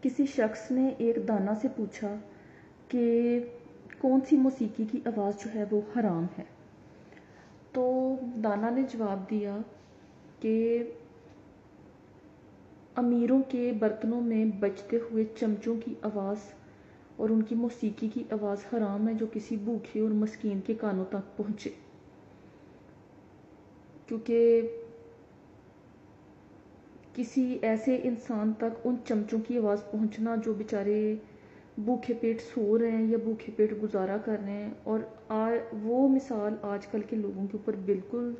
کسی شخص نے ایک دانا سے پوچھا کہ کون سی موسیقی کی آواز جو ہے وہ حرام ہے. تو دانا نے جواب دیا کہ امیروں کے برتنوں میں بجتے ہوئے چمچوں کی آواز اور ان کی موسیقی کی آواز حرام ہے جو کسی بھوکے اور مسکین کے کانوں تک پہنچے، کیونکہ کسی ایسے انسان تک ان چمچوں کی آواز پہنچنا جو بیچارے بھوکے پیٹ سو رہے ہیں یا بھوکے پیٹ گزارا کر رہے ہیں. اور وہ مثال آج کل کے لوگوں کے اوپر بالکل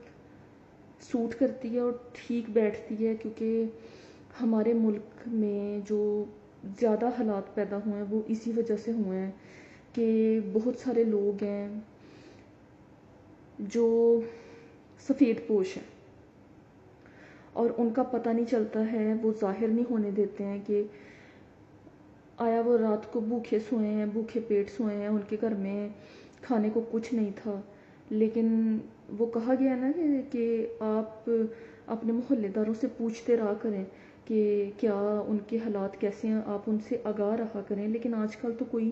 سوٹ کرتی ہے اور ٹھیک بیٹھتی ہے، کیونکہ ہمارے ملک میں جو زیادہ حالات پیدا ہوئے ہیں وہ اسی وجہ سے ہوئے ہیں کہ بہت سارے لوگ ہیں جو سفید پوش ہیں اور ان کا پتہ نہیں چلتا ہے، وہ ظاہر نہیں ہونے دیتے ہیں کہ آیا وہ رات کو بھوکے سوئے ہیں، بھوکے پیٹ سوئے ہیں، ان کے گھر میں کھانے کو کچھ نہیں تھا. لیکن وہ کہا گیا نا کہ آپ اپنے محلے داروں سے پوچھتے رہا کریں کہ کیا ان کے حالات کیسے ہیں، آپ ان سے آگاہ رہا کریں. لیکن آج کل تو کوئی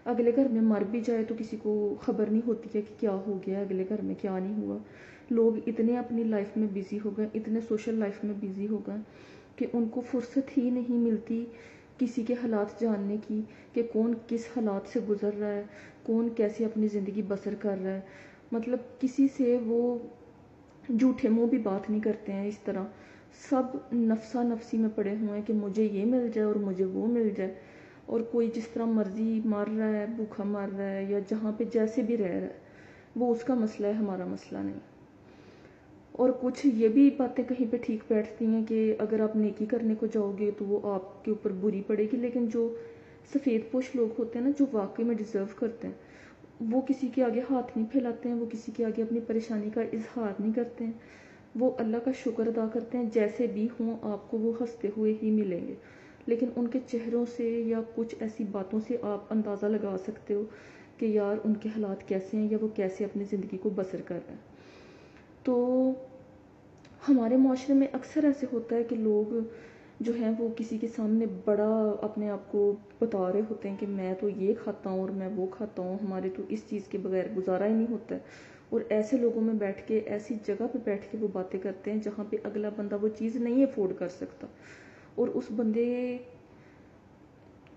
اگلے گھر میں مر بھی جائے تو کسی کو خبر نہیں ہوتی ہے کہ کیا ہو گیا، اگلے گھر میں کیا نہیں ہوا. لوگ اتنے اپنی لائف میں بیزی ہو گئے، اتنے سوشل لائف میں بیزی ہو گئے کہ ان کو فرصت ہی نہیں ملتی کسی کے حالات جاننے کی کہ کون کس حالات سے گزر رہا ہے، کون کیسے اپنی زندگی بسر کر رہا ہے. مطلب کسی سے وہ جھوٹے منہ بھی بات نہیں کرتے ہیں. اس طرح سب نفسا نفسی میں پڑے ہوئے ہیں کہ مجھے یہ مل جائے اور مجھے وہ مل جائے، اور کوئی جس طرح مرضی مر رہا ہے، بھوکا مر رہا ہے یا جہاں پہ جیسے بھی رہ رہا ہے، وہ اس کا مسئلہ ہے، ہمارا مسئلہ نہیں. اور کچھ یہ بھی باتیں کہیں پہ ٹھیک بیٹھتی ہیں کہ اگر آپ نیکی کرنے کو جاؤ گے تو وہ آپ کے اوپر بری پڑے گی. لیکن جو سفید پوش لوگ ہوتے ہیں نا، جو واقعی میں ڈیزرو کرتے ہیں، وہ کسی کے آگے ہاتھ نہیں پھیلاتے ہیں، وہ کسی کے آگے اپنی پریشانی کا اظہار نہیں کرتے ہیں، وہ اللہ کا شکر ادا کرتے ہیں. جیسے بھی ہوں آپ کو وہ ہنستے ہوئے ہی ملیں گے، لیکن ان کے چہروں سے یا کچھ ایسی باتوں سے آپ اندازہ لگا سکتے ہو کہ یار ان کے حالات کیسے ہیں یا وہ کیسے اپنی زندگی کو بسر کر رہے ہیں. تو ہمارے معاشرے میں اکثر ایسے ہوتا ہے کہ لوگ جو ہیں وہ کسی کے سامنے بڑا اپنے آپ کو بتا رہے ہوتے ہیں کہ میں تو یہ کھاتا ہوں اور میں وہ کھاتا ہوں، ہمارے تو اس چیز کے بغیر گزارا ہی نہیں ہوتا ہے. اور ایسے لوگوں میں بیٹھ کے، ایسی جگہ پہ بیٹھ کے وہ باتیں کرتے ہیں جہاں پہ اگلا بندہ وہ چیز نہیں افورڈ کر سکتا، اور اس بندے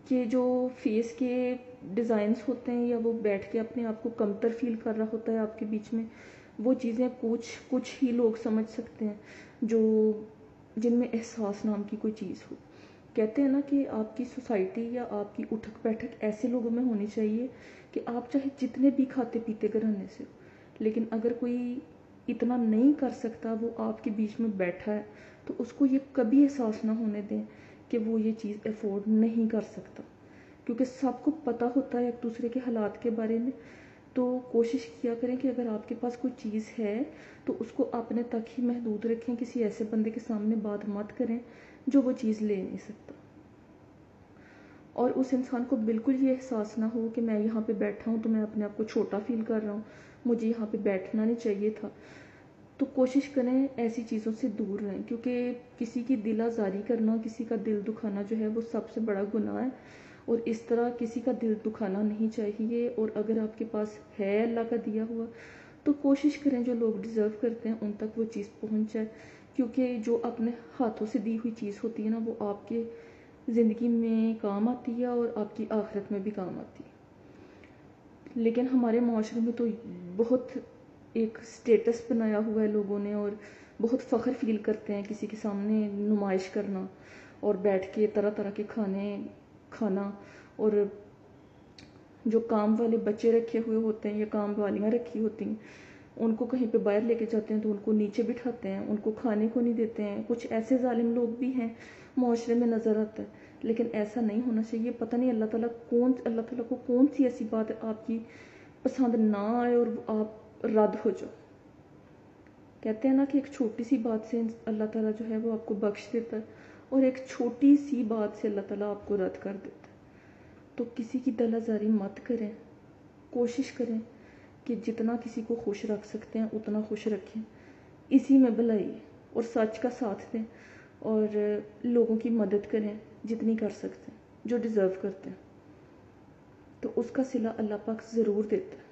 کے جو فیس کے ڈیزائنز ہوتے ہیں یا وہ بیٹھ کے اپنے آپ کو کمتر فیل کر رہا ہوتا ہے آپ کے بیچ میں، وہ چیزیں کچھ ہی لوگ سمجھ سکتے ہیں جن میں احساس نام کی کوئی چیز ہو. کہتے ہیں نا کہ آپ کی سوسائٹی یا آپ کی اٹھک بیٹھک ایسے لوگوں میں ہونی چاہیے کہ آپ چاہے جتنے بھی کھاتے پیتے گھرانے سے ہو، لیکن اگر کوئی اتنا نہیں کر سکتا، وہ آپ کے بیچ میں بیٹھا ہے، تو اس کو یہ کبھی احساس نہ ہونے دیں کہ وہ یہ چیز افورڈ نہیں کر سکتا. کیونکہ سب کو پتہ ہوتا ہے ایک دوسرے کے حالات کے بارے میں. تو کوشش کیا کریں کہ اگر آپ کے پاس کوئی چیز ہے تو اس کو اپنے تک ہی محدود رکھیں، کسی ایسے بندے کے سامنے بات مت کریں جو وہ چیز لے نہیں سکتا، اور اس انسان کو بالکل یہ احساس نہ ہو کہ میں یہاں پہ بیٹھا ہوں تو میں اپنے آپ کو چھوٹا فیل کر رہا ہوں، مجھے یہاں پہ بیٹھنا نہیں چاہیے تھا. تو کوشش کریں ایسی چیزوں سے دور رہیں، کیونکہ کسی کی دل آزاری کرنا، کسی کا دل دکھانا جو ہے وہ سب سے بڑا گناہ ہے، اور اس طرح کسی کا دل دکھانا نہیں چاہیے. اور اگر آپ کے پاس ہے اللہ کا دیا ہوا تو کوشش کریں جو لوگ ڈیزرو کرتے ہیں ان تک وہ چیز پہنچ جائے، کیونکہ جو اپنے ہاتھوں سے دی ہوئی چیز ہوتی ہے نا، وہ آپ کے زندگی میں کام آتی ہے اور آپ کی آخرت میں بھی کام آتی ہے. لیکن ہمارے معاشرے میں تو بہت ایک سٹیٹس بنایا ہوا ہے لوگوں نے، اور بہت فخر فیل کرتے ہیں کسی کے سامنے نمائش کرنا اور بیٹھ کے طرح طرح کے کھانا. اور جو کام والے بچے رکھے ہوئے ہوتے ہیں یا کام والیاں رکھی ہوتی ہیں، ان کو کہیں پہ باہر لے کے جاتے ہیں تو ان کو نیچے بٹھاتے ہیں، ان کو کھانے کو نہیں دیتے ہیں. کچھ ایسے ظالم لوگ بھی ہیں معاشرے میں نظر آتا ہے، لیکن ایسا نہیں ہونا چاہیے. پتہ نہیں اللہ تعالیٰ کو کون سی ایسی بات آپ کی پسند نہ آئے اور آپ رد ہو جاؤ. کہتے ہیں نا کہ ایک چھوٹی سی بات سے اللہ تعالیٰ جو ہے وہ آپ کو بخش دیتا ہے، اور ایک چھوٹی سی بات سے اللہ تعالیٰ آپ کو رد کر دیتا ہے. تو کسی کی دل آزاری مت کریں، کوشش کریں کہ جتنا کسی کو خوش رکھ سکتے ہیں اتنا خوش رکھیں، اسی میں بھلائی ہے. اور سچ کا ساتھ دیں اور لوگوں کی مدد کریں جتنی کر سکتے ہیں. جو ڈیزرو کرتے ہیں، تو اس کا صلہ اللہ پاک ضرور دیتا ہے۔